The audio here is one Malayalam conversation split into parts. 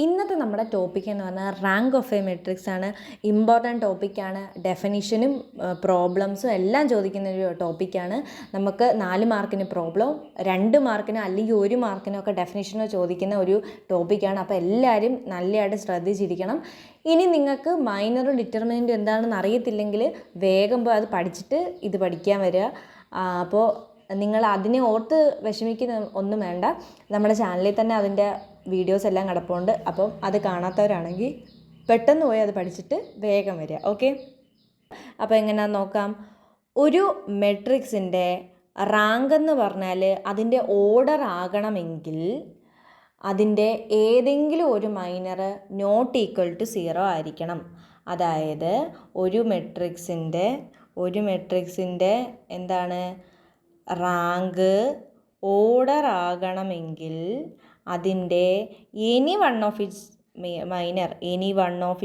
ഇന്നത്തെ നമ്മുടെ ടോപ്പിക് എന്ന് പറഞ്ഞാൽ റാങ്ക് ഓഫ് എ മെട്രിക്സ് ആണ്. ഇമ്പോർട്ടൻറ്റ് ടോപ്പിക്കാണ്. ഡെഫിനിഷനും പ്രോബ്ലംസും എല്ലാം ചോദിക്കുന്ന ഒരു ടോപ്പിക്കാണ്. നമുക്ക് 4 മാർക്കിന് പ്രോബ്ലം, 2 മാർക്കിന് അല്ലെങ്കിൽ 1 മാർക്കിനൊക്കെ ഡെഫിനിഷനോ ചോദിക്കുന്ന ഒരു ടോപ്പിക്കാണ്. അപ്പോൾ എല്ലാവരും നല്ലതായിട്ട് ശ്രദ്ധിച്ചിരിക്കണം. ഇനി നിങ്ങൾക്ക് മൈനറും ഡിറ്റർമിനൻറ്റും എന്താണെന്ന് അറിയത്തില്ലെങ്കിൽ വേഗം പോയി അത് പഠിച്ചിട്ട് ഇത് പഠിക്കാൻ വരിക. അപ്പോൾ നിങ്ങൾ അതിനെ ഓർത്ത് വിഷമിക്കുന്ന ഒന്നും വേണ്ട. നമ്മുടെ ചാനലിൽ തന്നെ അതിൻ്റെ വീഡിയോസ് എല്ലാം കിടപ്പുണ്ട്. അപ്പം അത് കാണാത്തവരാണെങ്കിൽ പെട്ടെന്ന് പോയി അത് പഠിച്ചിട്ട് വേഗം വരിക. ഓക്കെ, അപ്പോൾ എങ്ങനെയാണെന്ന് നോക്കാം. ഒരു മെട്രിക്സിൻ്റെ റാങ്ക് എന്ന് പറഞ്ഞാൽ അതിൻ്റെ ഓർഡർ ആകണമെങ്കിൽ അതിൻ്റെ ഏതെങ്കിലും ഒരു മൈനർ നോട്ട് ഈക്വൽ ടു 0 ആയിരിക്കണം. അതായത് ഒരു മെട്രിക്സിൻ്റെ എന്താണ് റാങ്ക് ഓർഡർ ആകണമെങ്കിൽ അതിൻ്റെ any one of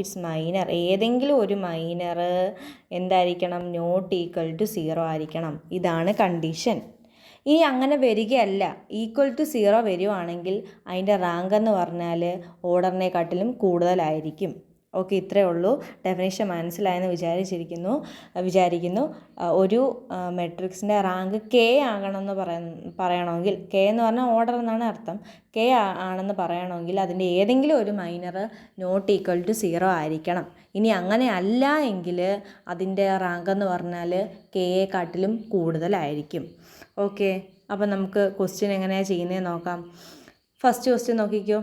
its minor ഏതെങ്കിലും ഒരു മൈനർ എന്തായിരിക്കണം, നോട്ട് ഈക്വൽ ടു 0 ആയിരിക്കണം. ഇതാണ് കണ്ടീഷൻ. ഇനി അങ്ങനെ വരികയല്ല, ഈക്വൽ ടു 0 വരുവാണെങ്കിൽ അതിൻ്റെ റാങ്ക് എന്ന് പറഞ്ഞാൽ ഓർഡറിനെക്കാട്ടിലും കൂടുതലായിരിക്കും. ഓക്കെ, ഇത്രയേ ഉള്ളൂ. ഡെഫിനേഷൻ മനസ്സിലായെന്ന് വിചാരിക്കുന്നു. ഒരു മെട്രിക്സിൻ്റെ റാങ്ക് കെ ആകണമെന്ന് പറയണമെങ്കിൽ, കെ എന്ന് പറഞ്ഞാൽ ഓർഡർ എന്നാണ് അർത്ഥം, കെ ആണെന്ന് പറയണമെങ്കിൽ അതിൻ്റെ ഏതെങ്കിലും ഒരു മൈനർ നോട്ട് ഈക്വൽ ടു 0 ആയിരിക്കണം. ഇനി അങ്ങനെ അല്ല എങ്കിൽ അതിൻ്റെ റാങ്ക് എന്ന് പറഞ്ഞാൽ കെയെക്കാട്ടിലും കൂടുതലായിരിക്കും. ഓക്കെ, അപ്പോൾ നമുക്ക് ക്വസ്റ്റ്യൻ എങ്ങനെയാണ് ചെയ്യുന്നതെന്ന് നോക്കാം. ഫസ്റ്റ് ക്വസ്റ്റ്യൻ നോക്കിക്കോ.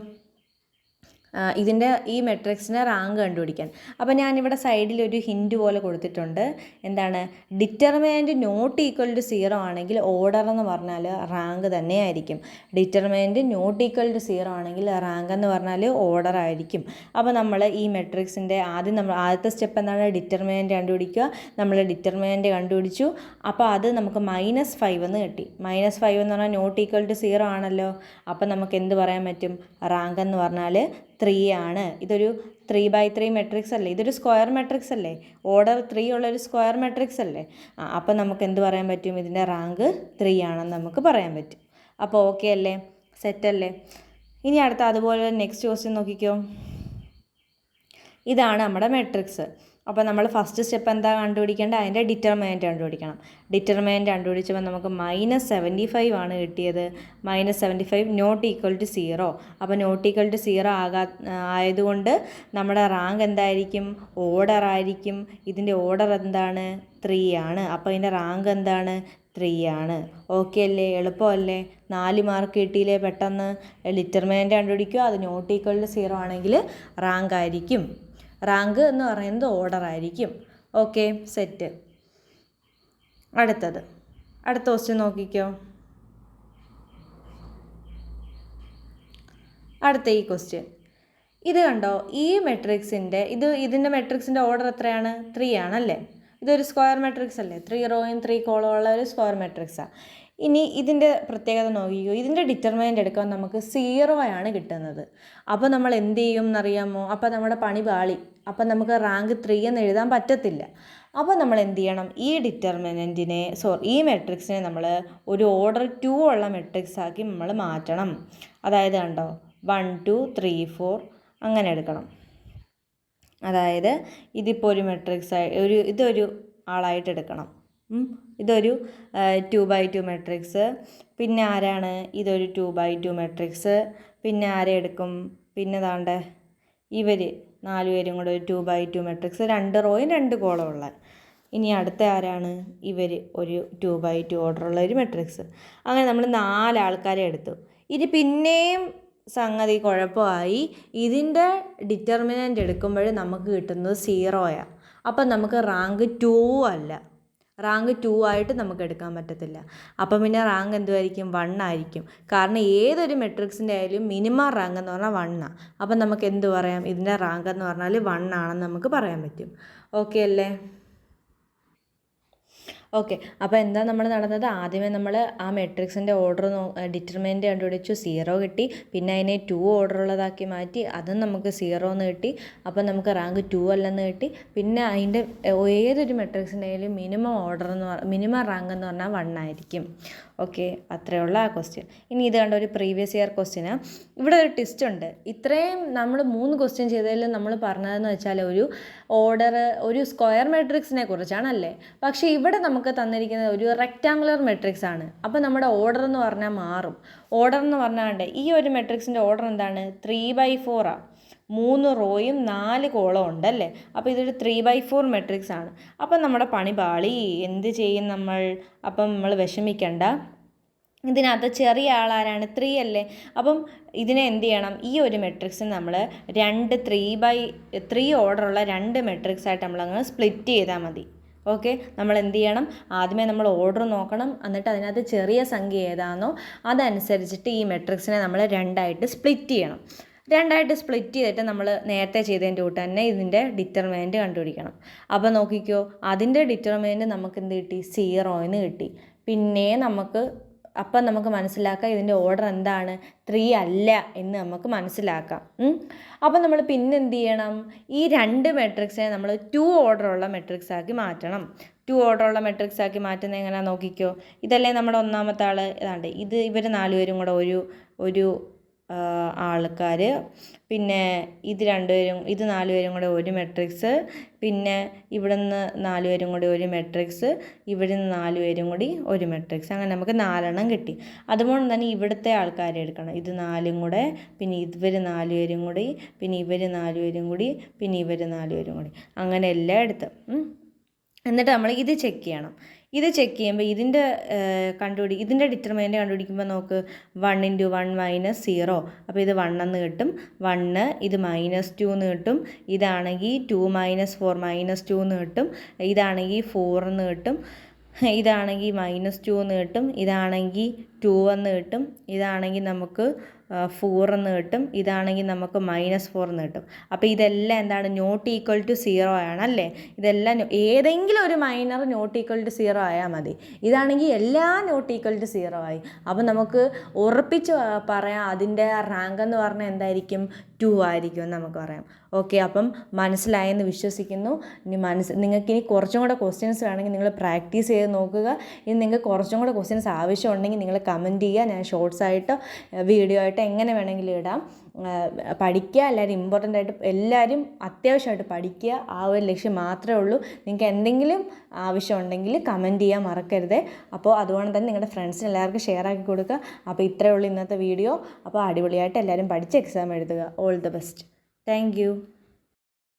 ഇതിൻ്റെ ഈ മെട്രിക്സിനെ റാങ്ക് കണ്ടുപിടിക്കാൻ. അപ്പോൾ ഞാനിവിടെ സൈഡിൽ ഒരു ഹിൻറ്റ് പോലെ കൊടുത്തിട്ടുണ്ട്. എന്താണ്, ഡിറ്റർമിനൻറ്റ് നോട്ട് ഈക്വൽ ടു 0 ആണെങ്കിൽ ഓർഡർ എന്ന് പറഞ്ഞാൽ റാങ്ക് തന്നെയായിരിക്കും. ഡിറ്റർമിനൻറ്റ് നോട്ട് ഈക്വൽ ടു 0 ആണെങ്കിൽ റാങ്ക് എന്ന് പറഞ്ഞാൽ ഓർഡർ ആയിരിക്കും. അപ്പോൾ നമ്മൾ ഈ മെട്രിക്സിൻ്റെ ആദ്യത്തെ സ്റ്റെപ്പ് എന്താണ്, ഡിറ്റർമിനൻറ്റ് കണ്ടുപിടിക്കുക. നമ്മൾ ഡിറ്റർമിനൻറ്റ് കണ്ടുപിടിച്ചു. അപ്പോൾ അത് നമുക്ക് -5 എന്ന് കിട്ടി. -5 എന്ന് പറഞ്ഞാൽ നോട്ട് ഈക്വൽ ടു 0 ആണല്ലോ. അപ്പോൾ നമുക്ക് എന്ത് പറയാൻ പറ്റും, റാങ്ക് എന്ന് പറഞ്ഞാൽ 3 ആണ്. ഇതൊരു 3/3 മെട്രിക്സ് അല്ലേ, ഇതൊരു സ്ക്വയർ മെട്രിക്സ് അല്ലേ, ഓർഡർ 3 ഉള്ളൊരു സ്ക്വയർ മെട്രിക്സ് അല്ലേ. അപ്പം നമുക്ക് എന്ത് പറയാൻ പറ്റും, ഇതിൻ്റെ റാങ്ക് 3 ആണെന്ന് നമുക്ക് പറയാൻ പറ്റും. അപ്പോൾ ഓക്കെ അല്ലേ, സെറ്റല്ലേ. ഇനി അടുത്ത അതുപോലെ നെക്സ്റ്റ് ക്വസ്റ്റ്യൻ നോക്കിക്കോ. ഇതാണ് നമ്മുടെ മെട്രിക്സ്. അപ്പോൾ നമ്മൾ ഫസ്റ്റ് സ്റ്റെപ്പ് എന്താ കണ്ടുപിടിക്കേണ്ടത്, അതിൻ്റെ ഡിറ്റർമിനൻറ്റ് കണ്ടുപിടിക്കണം. ഡിറ്റർമിനൻറ്റ് കണ്ടുപിടിച്ചപ്പോൾ നമുക്ക് -75 ആണ് കിട്ടിയത്. -75 നോട്ട് ഈക്വൽ ടു 0. അപ്പോൾ നോട്ട് ഈക്വൽ ടു 0 ആയതുകൊണ്ട് നമ്മുടെ റാങ്ക് എന്തായിരിക്കും, ഓർഡർ ആയിരിക്കും. ഇതിൻ്റെ ഓർഡർ എന്താണ്, 3 ആണ്. അപ്പോൾ ഇതിൻ്റെ റാങ്ക് എന്താണ്, 3 ആണ്. ഓക്കെ അല്ലേ, എളുപ്പമല്ലേ. 4 മാർക്ക് കിട്ടിയില്ലേ, പെട്ടെന്ന് ഡിറ്റർമിനൻറ്റ് കണ്ടുപിടിക്കുക. അത് നോട്ട് ഈക്വൽ ടു 0 ആണെങ്കിൽ റാങ്ക് ആയിരിക്കും. റാങ്ക് എന്ന് പറയുന്നത് ഓർഡർ ആയിരിക്കും. Okay, set. അടുത്ത ക്വസ്റ്റ്യൻ നോക്കിക്കോ. അടുത്ത ഈ ക്വസ്റ്റ്യൻ ഇത് കണ്ടോ. ഈ മെട്രിക്സിൻ്റെ ഇതിൻ്റെ മെട്രിക്സിൻ്റെ ഓർഡർ എത്രയാണ്, 3 ആണല്ലേ. ഇതൊരു സ്ക്വയർ മെട്രിക്സ് അല്ലേ, 3 റോയും 3 കോളം ഉള്ള ഒരു സ്ക്വയർ മെട്രിക്സാണ്. ഇനി ഇതിൻ്റെ പ്രത്യേകത നോക്കിക്കോ. ഇതിൻ്റെ ഡിറ്റർമിനൻ്റ് എടുക്കാൻ നമുക്ക് 0 ആണ് കിട്ടുന്നത്. അപ്പോൾ നമ്മൾ എന്ത് ചെയ്യും എന്നറിയാമോ, അപ്പോൾ നമ്മുടെ പണി പാളി. അപ്പോൾ നമുക്ക് റാങ്ക് 3 എന്ന് എഴുതാൻ പറ്റത്തില്ല. അപ്പോൾ നമ്മൾ എന്ത് ചെയ്യണം, ഈ മെട്രിക്സിനെ നമ്മൾ ഒരു ഓർഡർ 2 ഉള്ള മെട്രിക്സ് ആക്കി നമ്മൾ മാറ്റണം. അതായത് കണ്ടോ, 1 2 3 4 അങ്ങനെ എടുക്കണം. അതായത് ഇതിപ്പോൾ ഒരു മെട്രിക്സ് ഇതൊരു ആളായിട്ട് എടുക്കണം. ഇതൊരു 2/2 മെട്രിക്സ്. പിന്നെ ആരാണ്, ഇതൊരു 2/2 മെട്രിക്സ്. പിന്നെ ആരെ എടുക്കും, പിന്നെ ദാണ്ടെ ഇവർ 4 പേരും കൂടെ ഒരു 2/2 മെട്രിക്സ്, 2 റോയും 2 കോളം ഉള്ള. ഇനി അടുത്ത ആരാണ്, ഇവർ ഒരു 2/2 ഓർഡറുള്ള ഒരു മെട്രിക്സ്. അങ്ങനെ നമ്മൾ 4 ആൾക്കാരെ എടുത്തു. ഇനി പിന്നെയും സംഗതി കുഴപ്പമായി. ഇതിൻ്റെ ഡിറ്റർമിനൻ്റ് എടുക്കുമ്പോൾ നമുക്ക് കിട്ടുന്നത് 0 അപ്പം നമുക്ക് റാങ്ക് 2 അല്ല, റാങ്ക് 2 ആയിട്ട് നമുക്ക് എടുക്കാൻ പറ്റത്തില്ല. അപ്പം പിന്നെ റാങ്ക് എന്തുമായിരിക്കും, 1 ആയിരിക്കും. കാരണം ഏതൊരു മെട്രിക്സിൻ്റെ ആയാലും മിനിമം റാങ്ക് എന്ന് പറഞ്ഞാൽ 1 ആണ്. അപ്പം നമുക്ക് എന്ത് പറയാം, ഇതിൻ്റെ റാങ്ക് എന്ന് പറഞ്ഞാൽ 1 ആണെന്ന് നമുക്ക് പറയാൻ പറ്റും. ഓക്കെ അല്ലേ. ഓക്കെ, അപ്പോൾ എന്താ നമ്മൾ നടന്നത്? ആദ്യമേ നമ്മൾ ആ മെട്രിക്സിൻ്റെ ഓർഡർ ഡിറ്റർമിനൻ്റ് കണ്ടുപിടിച്ചു, 0 കിട്ടി. പിന്നെ അതിനെ 2 ഓർഡർ ഉള്ളതാക്കി മാറ്റി, അതും നമുക്ക് 0 എന്ന് കിട്ടി. അപ്പം നമുക്ക് റാങ്ക് 2 അല്ലെന്ന് കിട്ടി. പിന്നെ അതിൻ്റെ ഏതൊരു മെട്രിക്സിൻ്റെ ആയാലും മിനിമം റാങ്ക് എന്ന് പറഞ്ഞാൽ 1 ആയിരിക്കും. ഓക്കെ, അത്രയുള്ള ആ ക്വസ്റ്റ്യൻ. ഇനി ഇത് കണ്ട ഒരു പ്രീവിയസ് ഇയർ ക്വസ്റ്റ്യന്. ഇവിടെ ഒരു ട്വിസ്റ്റ് ഉണ്ട്. ഇത്രയും നമ്മൾ 3 ക്വസ്റ്റ്യൻ ചെയ്തതിൽ നമ്മൾ പറഞ്ഞതെന്ന് വെച്ചാൽ ഒരു സ്ക്വയർ മെട്രിക്സിനെ കുറിച്ചാണല്ലേ. പക്ഷേ ഇവിടെ നമുക്ക് തന്നിരിക്കുന്നത് ഒരു റെക്റ്റാങ്കുലർ മെട്രിക്സ് ആണ്. അപ്പോൾ നമ്മുടെ ഓർഡർ എന്ന് പറഞ്ഞാൽ മാറും. ഓർഡർ എന്ന് പറഞ്ഞാൽ ഈ ഒരു മെട്രിക്സിൻ്റെ ഓർഡർ എന്താണ്? 3/4 ആണ്. 3 റോയും 4 കോളവും ഉണ്ടല്ലേ. അപ്പോൾ ഇതൊരു 3/4 മെട്രിക്സ് ആണ്. അപ്പം നമ്മുടെ പണി പാളി. എന്ത് ചെയ്യും നമ്മൾ? അപ്പം നമ്മൾ വിഷമിക്കണ്ട. ഇതിനകത്ത് ചെറിയ ആളാരാണ്? 3 അല്ലേ. അപ്പം ഇതിനെ എന്ത് ചെയ്യണം? ഈ ഒരു മെട്രിക്സിന് നമ്മൾ 3/3 ഓർഡറുള്ള 2 മെട്രിക്സ് ആയിട്ട് നമ്മളങ്ങ് സ്പ്ലിറ്റ് ചെയ്താൽ മതി. ഓക്കെ, നമ്മൾ എന്ത് ചെയ്യണം? ആദ്യമേ നമ്മൾ ഓർഡർ നോക്കണം. എന്നിട്ട് അതിനകത്ത് ചെറിയ സംഖ്യ ഏതാണോ അതനുസരിച്ചിട്ട് ഈ മെട്രിക്സിനെ നമ്മൾ 2ആയിട്ട് സ്പ്ലിറ്റ് ചെയ്യണം. 2ആയിട്ട് സ്പ്ലിറ്റ് ചെയ്തിട്ട് നമ്മൾ നേരത്തെ ചെയ്തതിൻ്റെ കൂട്ട് തന്നെ ഇതിൻ്റെ ഡിറ്റർമിനൻ്റ് കണ്ടുപിടിക്കണം. അപ്പോൾ നോക്കിക്കോ, അതിൻ്റെ ഡിറ്റർമിനൻ്റ് നമുക്ക് എന്ത് കിട്ടി? 0 എന്ന് കിട്ടി. പിന്നെ അപ്പം നമുക്ക് മനസ്സിലാക്കാം ഇതിൻ്റെ ഓർഡർ എന്താണ്? 3 അല്ല എന്ന് നമുക്ക് മനസ്സിലാക്കാം. അപ്പം നമ്മൾ പിന്നെ എന്ത് ചെയ്യണം? ഈ 2 മെട്രിക്സിനെ നമ്മൾ 2 ഓർഡറുള്ള മെട്രിക്സ് ആക്കി മാറ്റണം. 2 ഓർഡറുള്ള മെട്രിക്സ് ആക്കി മാറ്റുന്നത് എങ്ങനെയാണെന്ന് നോക്കിക്കോ. ഇതല്ലേ നമ്മുടെ ഒന്നാമത്തെ ആൾ. ഏതാണ്ട് ഇവർ 4 പേരും കൂടെ ഒരു ആൾക്കാർ. പിന്നെ ഇത് 4 പേരും കൂടെ ഒരു മെട്രിക്സ്. പിന്നെ ഇവിടുന്ന് 4 പേരും കൂടി ഒരു മെട്രിക്സ്. ഇവിടുന്ന് 4 പേരും കൂടി ഒരു മെട്രിക്സ്. അങ്ങനെ നമുക്ക് 4 എണ്ണം കിട്ടി. അതുകൊണ്ട് തന്നെ ഇവിടുത്തെ ആൾക്കാരെ എടുക്കണം. ഇത് 4ഉം കൂടെ, പിന്നെ ഇവർ 4 പേരും കൂടി, പിന്നെ ഇവർ 4 പേരും കൂടി, പിന്നെ ഇവർ 4 പേരും കൂടി, അങ്ങനെ എല്ലാം എടുത്ത് എന്നിട്ട് നമ്മൾ ഇത് ചെക്ക് ചെയ്യണം. ഇത് ചെക്ക് ചെയ്യുമ്പോൾ ഇതിൻ്റെ ഡിറ്റർമിനൻ്റ് കണ്ടുപിടിക്കുമ്പോൾ നോക്ക്, 1 × 1 - 0. അപ്പോൾ ഇത് 1 എന്ന് കിട്ടും. 1, ഇത് -2 എന്ന് കിട്ടും. ഇതാണെങ്കിൽ 2 - 4 -2 എന്ന് കിട്ടും. ഇതാണെങ്കിൽ 4 എന്ന് കിട്ടും. ഇതാണെങ്കിൽ -2 എന്ന് കിട്ടും. ഇതാണെങ്കിൽ 2 എന്ന് കിട്ടും. ഇതാണെങ്കിൽ നമുക്ക് 4 എന്ന് കിട്ടും. ഇതാണെങ്കിൽ നമുക്ക് -4 എന്ന് കിട്ടും. അപ്പോൾ ഇതെല്ലാം എന്താണ്? നോട്ട് ഈക്വൽ ടു 0 ആണല്ലേ. ഇതെല്ലാം ഏതെങ്കിലും ഒരു മൈനർ നോട്ട് ഈക്വൽ ടു 0 ആയാൽ മതി. ഇതാണെങ്കിൽ എല്ലാം നോട്ട് ഈക്വൽ ടു 0 ആയി. അപ്പം നമുക്ക് ഉറപ്പിച്ച് പറയാം അതിൻ്റെ റാങ്ക് എന്ന് പറഞ്ഞാൽ എന്തായിരിക്കും? 2 ആയിരിക്കും എന്ന് നമുക്ക് പറയാം. ഓക്കെ, അപ്പം മനസ്സിലായെന്ന് വിശ്വസിക്കുന്നു. നിങ്ങൾക്കിനി കുറച്ചും കൂടെ ക്വസ്റ്റ്യൻസ് വേണമെങ്കിൽ നിങ്ങൾ പ്രാക്ടീസ് ചെയ്ത് നോക്കുക. ഇനി നിങ്ങൾക്ക് കുറച്ചും കൂടെ ക്വസ്റ്റ്യൻസ് ആവശ്യമുണ്ടെങ്കിൽ നിങ്ങൾ കമൻറ്റ് ചെയ്യുക. ഞാൻ ഷോർട്സ് ആയിട്ടോ വീഡിയോ ആയിട്ടോ എങ്ങനെ വേണമെങ്കിലും ഇടാം. പഠിക്കുക. എല്ലാവരും അത്യാവശ്യമായിട്ട് പഠിക്കുക. ആ ഒരു ലക്ഷ്യം മാത്രമേ ഉള്ളൂ. നിങ്ങൾക്ക് എന്തെങ്കിലും ആവശ്യമുണ്ടെങ്കിൽ കമൻറ്റ് ചെയ്യാൻ മറക്കരുത്. അപ്പോൾ അതുകൊണ്ട് തന്നെ നിങ്ങളുടെ ഫ്രണ്ട്സിന് എല്ലാവർക്കും ഷെയർ ആക്കി കൊടുക്കുക. അപ്പോൾ ഇത്രയേ ഉള്ളൂ ഇന്നത്തെ വീഡിയോ. അപ്പോൾ അടിപൊളിയായിട്ട് എല്ലാവരും പഠിച്ച് എക്സാം എഴുതുക. All the best. Thank you.